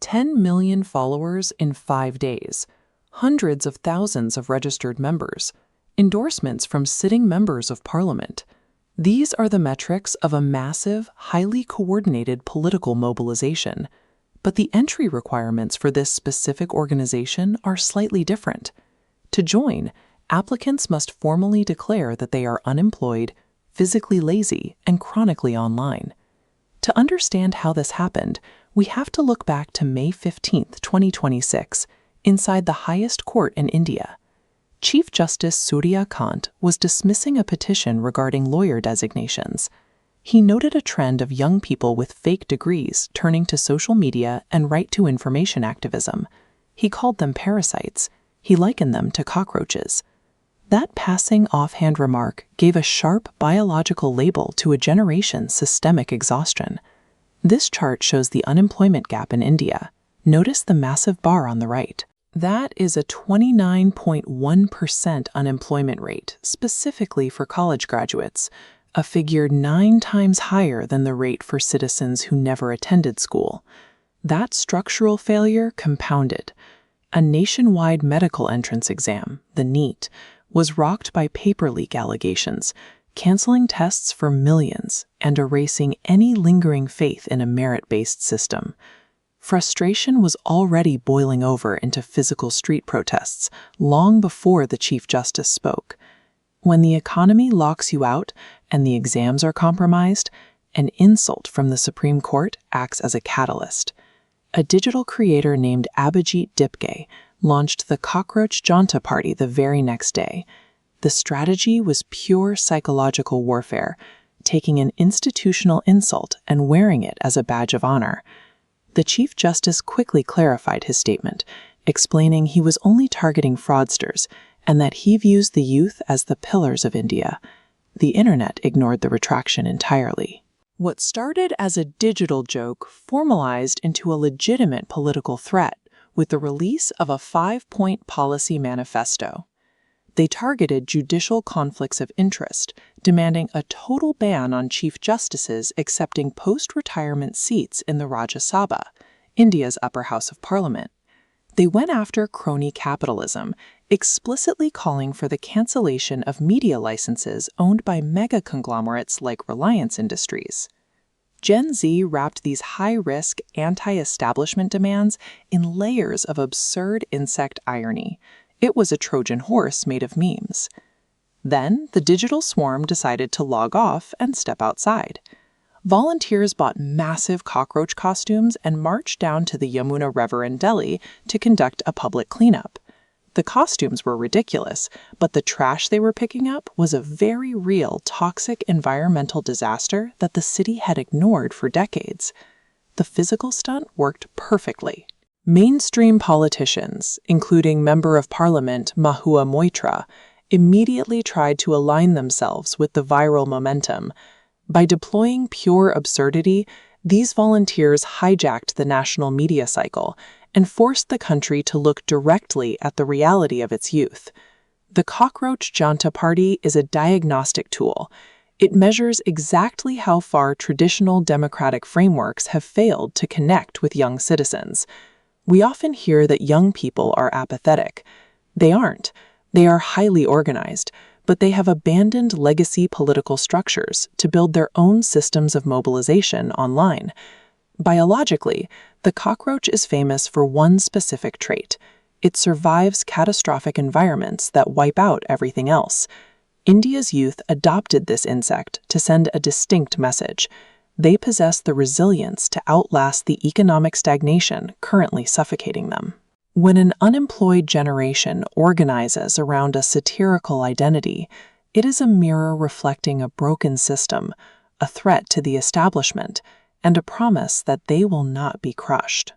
10 million followers in 5 days, hundreds of thousands of registered members, endorsements from sitting members of parliament. These are the metrics of a massive, highly coordinated political mobilization. But the entry requirements for this specific organization are slightly different. To join, applicants must formally declare that they are unemployed, physically lazy, and chronically online. To understand how this happened, we have to look back to May 15, 2026, inside the highest court in India. Chief Justice Surya Kant was dismissing a petition regarding lawyer designations. He noted a trend of young people with fake degrees turning to social media and right-to-information activism. He called them parasites. He likened them to cockroaches. That passing offhand remark gave a sharp biological label to a generation's systemic exhaustion. This chart shows the unemployment gap in India. Notice the massive bar on the right. That is a 29.1% unemployment rate, specifically for college graduates, a figure 9 times higher than the rate for citizens who never attended school. That structural failure compounded. A nationwide medical entrance exam, the NEET, was rocked by paper leak allegations, canceling tests for millions and erasing any lingering faith in a merit-based system. Frustration was already boiling over into physical street protests long before the Chief Justice spoke. When the economy locks you out and the exams are compromised, an insult from the Supreme Court acts as a catalyst. A digital creator named Abhijit Dipke launched the Cockroach Janta party the very next day. The strategy was pure psychological warfare, taking an institutional insult and wearing it as a badge of honor. The Chief Justice quickly clarified his statement, explaining he was only targeting fraudsters and that he views the youth as the pillars of India. The internet ignored the retraction entirely. What started as a digital joke formalized into a legitimate political threat with the release of a 5-point policy manifesto. They targeted judicial conflicts of interest, demanding a total ban on chief justices accepting post-retirement seats in the Rajya Sabha, India's upper house of parliament. They went after crony capitalism, explicitly calling for the cancellation of media licenses owned by mega conglomerates like Reliance Industries. Gen Z wrapped these high-risk, anti-establishment demands in layers of absurd insect irony. It was a Trojan horse made of memes. Then, the digital swarm decided to log off and step outside. Volunteers bought massive cockroach costumes and marched down to the Yamuna River in Delhi to conduct a public cleanup. The costumes were ridiculous, but the trash they were picking up was a very real toxic environmental disaster that the city had ignored for decades. The physical stunt worked perfectly. Mainstream politicians, including Member of Parliament Mahua Moitra, immediately tried to align themselves with the viral momentum. By deploying pure absurdity, these volunteers hijacked the national media cycle and forced the country to look directly at the reality of its youth. The Cockroach Janta party is a diagnostic tool. It measures exactly how far traditional democratic frameworks have failed to connect with young citizens. We often hear that young people are apathetic. They aren't. They are highly organized, but they have abandoned legacy political structures to build their own systems of mobilization online. Biologically, the cockroach is famous for one specific trait. It survives catastrophic environments that wipe out everything else. India's youth adopted this insect to send a distinct message. They possess the resilience to outlast the economic stagnation currently suffocating them. When an unemployed generation organizes around a satirical identity, it is a mirror reflecting a broken system, a threat to the establishment, and a promise that they will not be crushed.